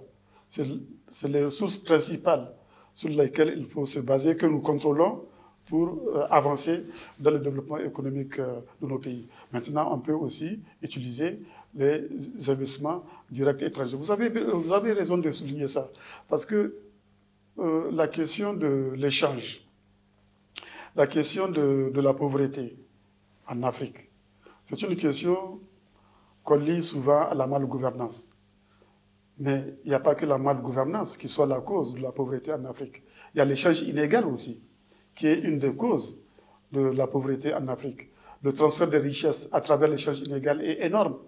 C'est les ressources principales sur lesquelles il faut se baser, que nous contrôlons pour avancer dans le développement économique de nos pays. Maintenant, on peut aussi utiliser les investissements directs étrangers. Vous avez raison de souligner ça, parce que la question de l'échange, la question de la pauvreté en Afrique, c'est une question qu'on lie souvent à la malgouvernance. Mais il n'y a pas que la malgouvernance qui soit la cause de la pauvreté en Afrique. Il y a l'échange inégal aussi, qui est une des causes de la pauvreté en Afrique. Le transfert de richesses à travers l'échange inégal est énorme.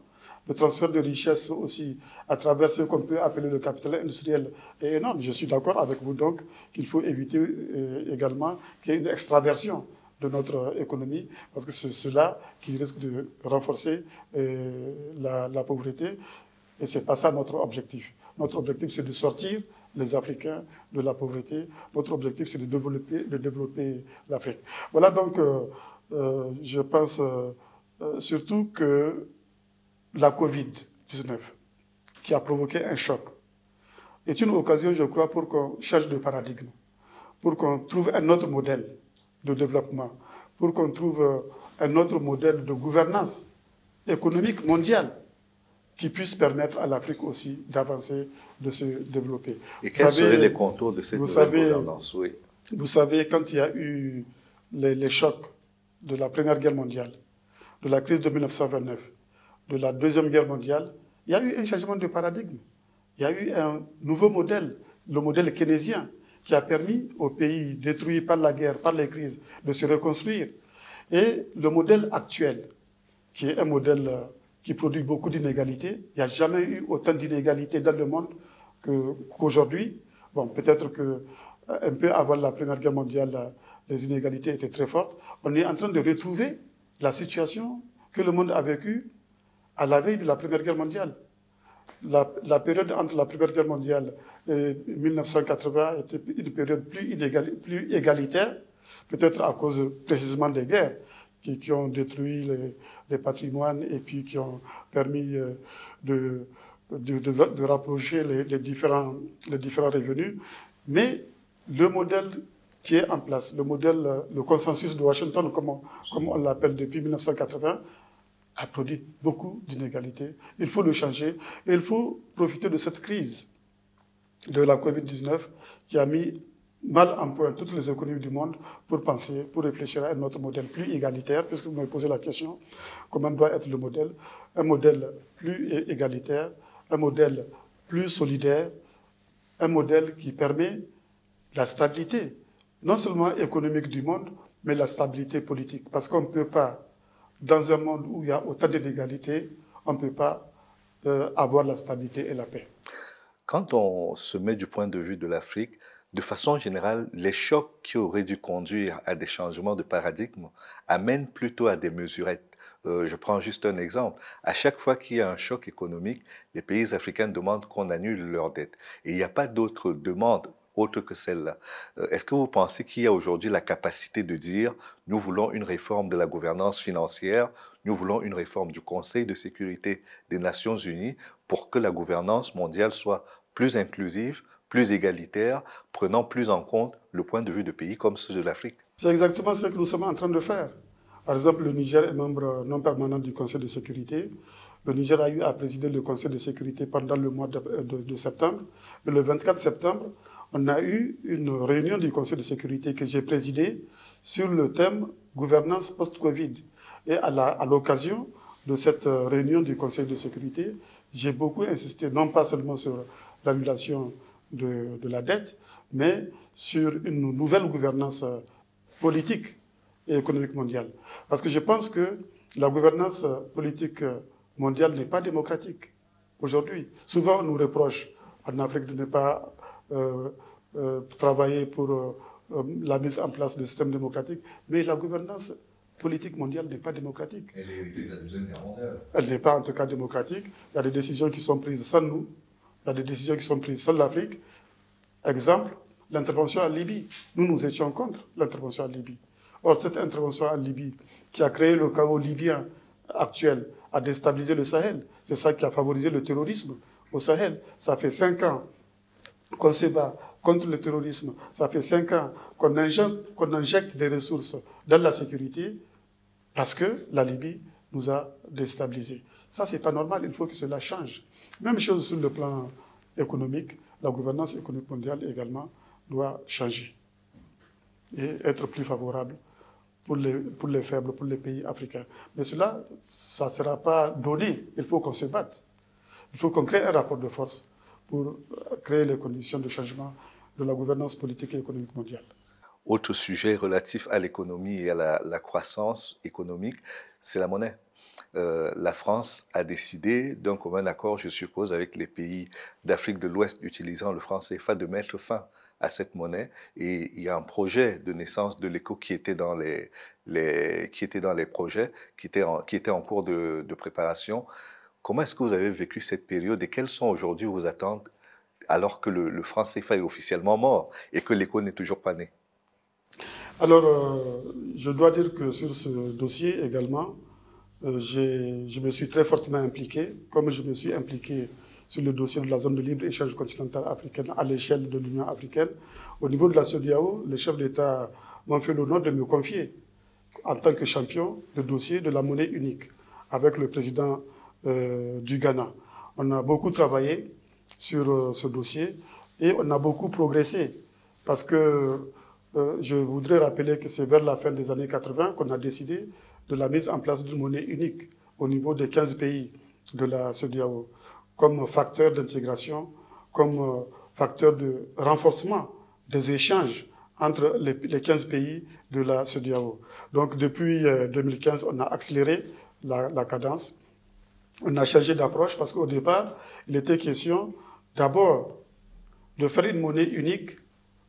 Le transfert de richesses aussi à travers ce qu'on peut appeler le capital industriel est énorme. Je suis d'accord avec vous donc qu'il faut éviter également qu'il y ait une extraversion de notre économie, parce que c'est cela qui risque de renforcer la pauvreté, et ce n'est pas ça notre objectif. Notre objectif, c'est de sortir les Africains de la pauvreté. Notre objectif, c'est de développer l'Afrique. Voilà donc, je pense surtout que la Covid-19, qui a provoqué un choc est une occasion, je crois, pour qu'on change de paradigme, pour qu'on trouve un autre modèle de développement, pour qu'on trouve un autre modèle de gouvernance économique mondiale qui puisse permettre à l'Afrique aussi d'avancer, de se développer. Et quels seraient les contours de cette nouvelle gouvernance? Oui. Vous savez, quand il y a eu les chocs de la Première Guerre mondiale, de la crise de 1929, de la Deuxième Guerre mondiale, il y a eu un changement de paradigme. Il y a eu un nouveau modèle, le modèle keynésien, qui a permis aux pays détruits par la guerre, par les crises, de se reconstruire. Et le modèle actuel, qui est un modèle qui produit beaucoup d'inégalités, il n'y a jamais eu autant d'inégalités dans le monde qu'aujourd'hui. Bon, peut-être qu'un peu avant la Première Guerre mondiale, les inégalités étaient très fortes. On est en train de retrouver la situation que le monde a vécue à la veille de la Première Guerre mondiale. La période entre la Première Guerre mondiale et 1980 était une période plus égalitaire, peut-être à cause précisément des guerres qui ont détruit les patrimoines et puis qui ont permis de rapprocher les différents revenus. Mais le modèle qui est en place, le consensus de Washington, comme on l'appelle depuis 1980, a produit beaucoup d'inégalités. Il faut le changer et il faut profiter de cette crise de la Covid-19 qui a mis mal en point toutes les économies du monde pour penser, pour réfléchir à un autre modèle plus égalitaire, puisque vous me posez la question, comment doit être le modèle? Un modèle plus égalitaire, un modèle plus solidaire, un modèle qui permet la stabilité, non seulement économique du monde, mais la stabilité politique. Parce qu'on ne peut pas, dans un monde où il y a autant d'inégalités, on ne peut pas avoir la stabilité et la paix. Quand on se met du point de vue de l'Afrique, de façon générale, les chocs qui auraient dû conduire à des changements de paradigme amènent plutôt à des mesurettes. Je prends juste un exemple. À chaque fois qu'il y a un choc économique, les pays africains demandent qu'on annule leurs dettes. Et il n'y a pas d'autres demandes autres que celle-là. Est-ce que vous pensez qu'il y a aujourd'hui la capacité de dire « nous voulons une réforme de la gouvernance financière, nous voulons une réforme du Conseil de sécurité des Nations Unies pour que la gouvernance mondiale soit plus inclusive, plus égalitaire, prenant plus en compte le point de vue de pays comme ceux de l'Afrique ?» C'est exactement ce que nous sommes en train de faire. Par exemple, le Niger est membre non permanent du Conseil de sécurité. Le Niger a eu à présider le Conseil de sécurité pendant le mois de septembre. Et le 24 septembre, on a eu une réunion du Conseil de sécurité que j'ai présidée sur le thème gouvernance post-Covid. Et à l'occasion de cette réunion du Conseil de sécurité, j'ai beaucoup insisté, non pas seulement sur l'annulation de la dette, mais sur une nouvelle gouvernance politique et économique mondiale. Parce que je pense que la gouvernance politique mondiale n'est pas démocratique aujourd'hui. Souvent, on nous reproche en Afrique de ne pas travailler pour la mise en place du système démocratique, mais la gouvernance politique mondiale n'est pas démocratique. Elle est héritée de la Deuxième Guerre mondiale. Elle n'est pas en tout cas démocratique. Il y a des décisions qui sont prises sans nous, il y a des décisions qui sont prises sans l'Afrique. Exemple, l'intervention en Libye. Nous étions contre l'intervention en Libye. Or, cette intervention en Libye, qui a créé le chaos libyen actuel, a déstabilisé le Sahel. C'est ça qui a favorisé le terrorisme au Sahel. Ça fait 5 ans qu'on se bat contre le terrorisme. Ça fait 5 ans qu'on injecte des ressources dans la sécurité parce que la Libye nous a déstabilisés. Ça, c'est pas normal. Il faut que cela change. Même chose sur le plan économique. La gouvernance économique mondiale également doit changer et être plus favorable pour les faibles, pour les pays africains. Mais cela, ça ne sera pas donné. Il faut qu'on se batte. Il faut qu'on crée un rapport de force pour créer les conditions de changement de la gouvernance politique et économique mondiale. Autre sujet relatif à l'économie et à la croissance économique, c'est la monnaie. La France a décidé d'un commun accord, je suppose, avec les pays d'Afrique de l'Ouest utilisant le franc CFA de mettre fin à cette monnaie. Et il y a un projet de naissance de l'éco qui était dans les projets, qui était en cours de préparation. Comment est-ce que vous avez vécu cette période et quelles sont aujourd'hui vos attentes alors que le franc CFA est officiellement mort et que l'éco n'est toujours pas né? Alors, je dois dire que sur ce dossier également, je me suis très fortement impliqué, comme je me suis impliqué sur le dossier de la zone de libre-échange continentale africaine à l'échelle de l'Union africaine. Au niveau de la CEDEAO, les chefs d'État m'ont fait l'honneur de me confier, en tant que champion, le dossier de la monnaie unique avec le président du Ghana. On a beaucoup travaillé sur ce dossier et on a beaucoup progressé parce que je voudrais rappeler que c'est vers la fin des années 80 qu'on a décidé de la mise en place d'une monnaie unique au niveau des 15 pays de la CEDEAO, comme facteur d'intégration, comme facteur de renforcement des échanges entre les 15 pays de la CEDEAO. Donc depuis 2015, on a accéléré la cadence. On a changé d'approche parce qu'au départ, il était question d'abord de faire une monnaie unique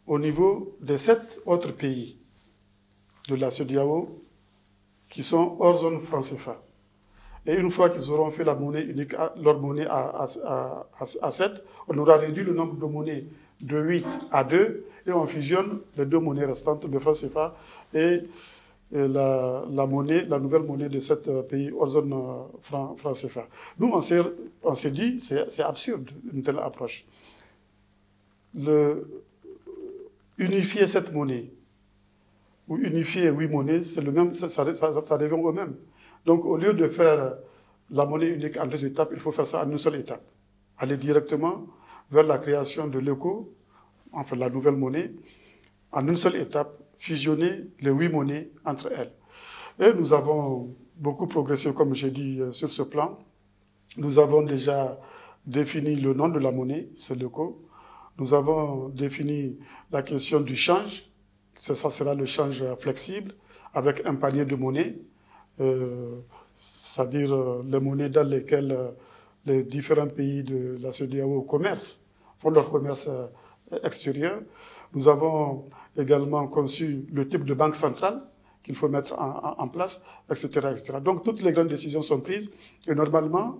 au niveau des 7 autres pays de la CEDEAO qui sont hors zone franc CFA. Et une fois qu'ils auront fait la monnaie unique, leur monnaie à 7, on aura réduit le nombre de monnaies de 8 à 2 et on fusionne les 2 monnaies restantes, le franc CFA et la nouvelle monnaie de 7 pays hors zone franc CFA. Nous, on s'est dit, c'est absurde une telle approche. Unifier cette monnaie ou unifier 8 monnaies, c'est le même, ça revient au même. Donc, au lieu de faire la monnaie unique en 2 étapes, il faut faire ça en une seule étape. Aller directement vers la création de l'ECO, enfin la nouvelle monnaie, en une seule étape, fusionner les 8 monnaies entre elles. Et nous avons beaucoup progressé, comme j'ai dit, sur ce plan. Nous avons déjà défini le nom de la monnaie, c'est l'ECO. Nous avons défini la question du change. Ça sera le change flexible avec un panier de monnaies, c'est-à-dire les monnaies dans lesquelles les différents pays de la CEDEAO font leur commerce extérieur. Nous avons également conçu le type de banque centrale qu'il faut mettre en place, etc., etc. Donc toutes les grandes décisions sont prises et normalement,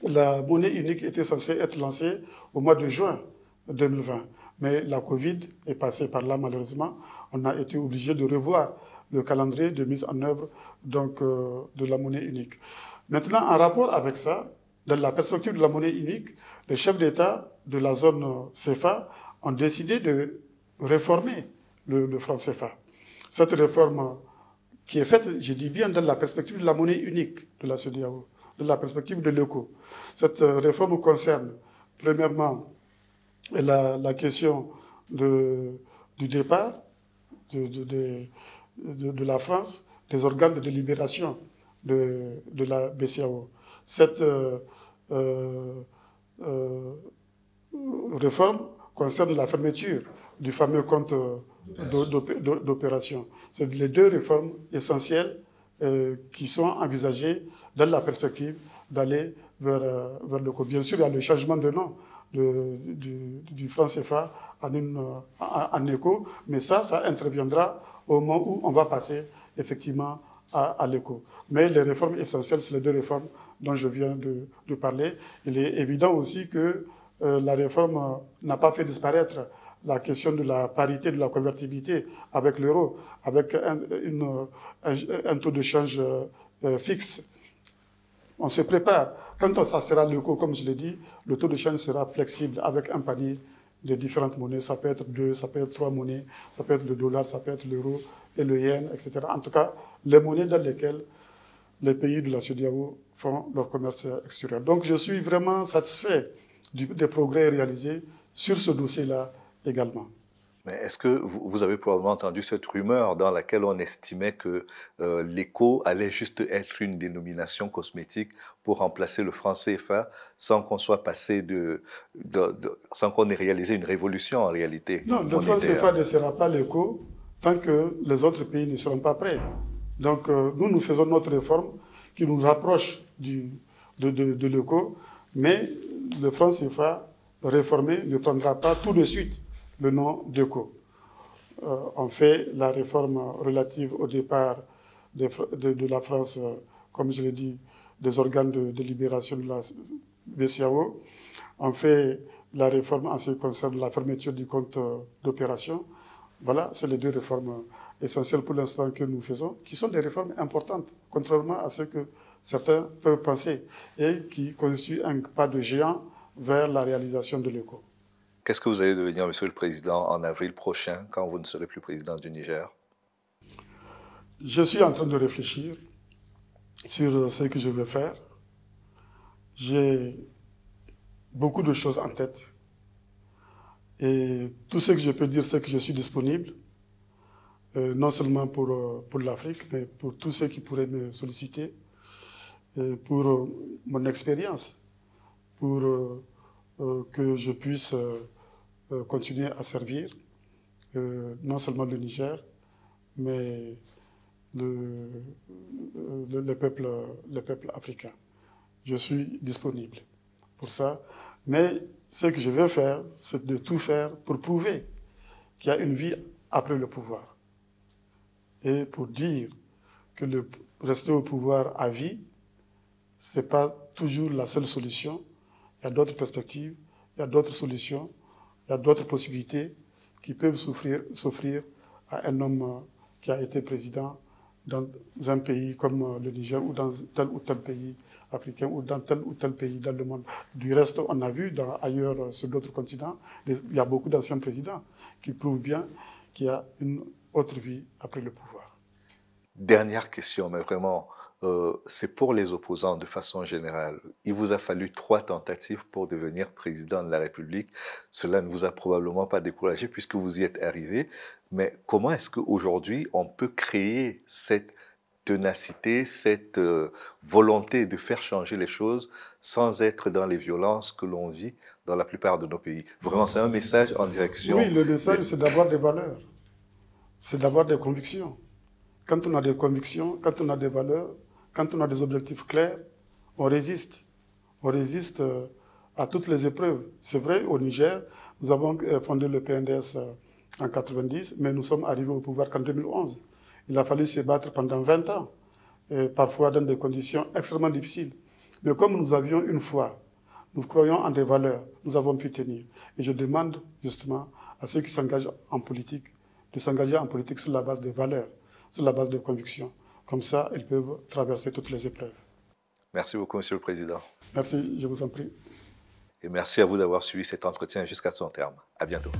la monnaie unique était censée être lancée au mois de juin 2020. Mais la Covid est passée par là, malheureusement. On a été obligé de revoir le calendrier de mise en œuvre donc, de la monnaie unique. Maintenant, en rapport avec ça, dans la perspective de la monnaie unique, les chefs d'État de la zone CFA ont décidé de réformer le franc CFA. Cette réforme qui est faite, je dis bien, dans la perspective de la monnaie unique de la CEDEAO, de la perspective de l'ECO. Cette réforme concerne, premièrement, la question du départ de la France, des organes de délibération de la BCEAO. Cette réforme concerne la fermeture du fameux compte d'opération. C'est les 2 réformes essentielles qui sont envisagées dans la perspective d'aller vers l'ECO. Bien sûr, il y a le changement de nom du franc CFA en ECO, mais ça interviendra au moment où on va passer effectivement à l'ECO. Mais les réformes essentielles, c'est les 2 réformes dont je viens de parler. Il est évident aussi que la réforme n'a pas fait disparaître la question de la parité, de la convertibilité avec l'euro, avec un taux de change fixe. On se prépare. Quand ça sera l'ECO, comme je l'ai dit, le taux de change sera flexible avec un panier de différentes monnaies. Ça peut être 2, ça peut être 3 monnaies, ça peut être le dollar, ça peut être l'euro et le yen, etc. En tout cas, les monnaies dans lesquelles les pays de la CEDEAO font leur commerce extérieur. Donc, je suis vraiment satisfait des progrès réalisés sur ce dossier-là également. Mais est-ce que vous avez probablement entendu cette rumeur dans laquelle on estimait que l'ECO allait juste être une dénomination cosmétique pour remplacer le franc CFA sans qu'on soit passé sans qu'on ait réalisé une révolution en réalité? Non, le franc CFA ne sera pas l'ECO tant que les autres pays ne seront pas prêts. Donc nous faisons notre réforme qui nous rapproche de l'ECO, mais le franc CFA réformé ne prendra pas tout de suite le nom d'ECO. On fait la réforme relative au départ de la France, comme je l'ai dit, des organes de libération de la BCEAO. On fait la réforme en ce qui concerne la fermeture du compte d'opération. Voilà, c'est les 2 réformes essentielles pour l'instant que nous faisons, qui sont des réformes importantes, contrairement à ce que certains peuvent penser, et qui constituent un pas de géant vers la réalisation de l'éco. Qu'est-ce que vous allez devenir, Monsieur le Président, en avril prochain, quand vous ne serez plus président du Niger? Je suis en train de réfléchir sur ce que je veux faire. J'ai beaucoup de choses en tête. Et tout ce que je peux dire, c'est que je suis disponible, non seulement pour l'Afrique, mais pour tous ceux qui pourraient me solliciter, pour mon expérience, pour que je puisse continuer à servir non seulement le Niger, mais le peuple africain. Je suis disponible pour ça. Mais ce que je veux faire, c'est de tout faire pour prouver qu'il y a une vie après le pouvoir. Et pour dire que rester au pouvoir à vie, ce n'est pas toujours la seule solution. Il y a d'autres perspectives, il y a d'autres solutions, il y a d'autres possibilités qui peuvent s'offrir à un homme qui a été président dans un pays comme le Niger ou dans tel ou tel pays africain ou dans tel ou tel pays dans le monde. Du reste, on a vu ailleurs sur d'autres continents, il y a beaucoup d'anciens présidents qui prouvent bien qu'il y a une autre vie après le pouvoir. Dernière question, mais vraiment, c'est pour les opposants de façon générale. Il vous a fallu 3 tentatives pour devenir président de la République. Cela ne vous a probablement pas découragé puisque vous y êtes arrivé. Mais comment est-ce qu'aujourd'hui, on peut créer cette ténacité, cette volonté de faire changer les choses sans être dans les violences que l'on vit dans la plupart de nos pays? Vraiment, c'est un message en direction... Oui, le message, c'est d'avoir des valeurs. C'est d'avoir des convictions. Quand on a des convictions, quand on a des valeurs, quand on a des objectifs clairs, on résiste. On résiste à toutes les épreuves. C'est vrai, au Niger, nous avons fondé le PNDS en 90, mais nous sommes arrivés au pouvoir qu'en 2011. Il a fallu se battre pendant 20 ans, et parfois dans des conditions extrêmement difficiles. Mais comme nous avions une foi, nous croyons en des valeurs, nous avons pu tenir. Et je demande justement à ceux qui s'engagent en politique de s'engager en politique sur la base des valeurs, sur la base des convictions. Comme ça, ils peuvent traverser toutes les épreuves. Merci beaucoup, Monsieur le Président. Merci, je vous en prie. Et merci à vous d'avoir suivi cet entretien jusqu'à son terme. À bientôt.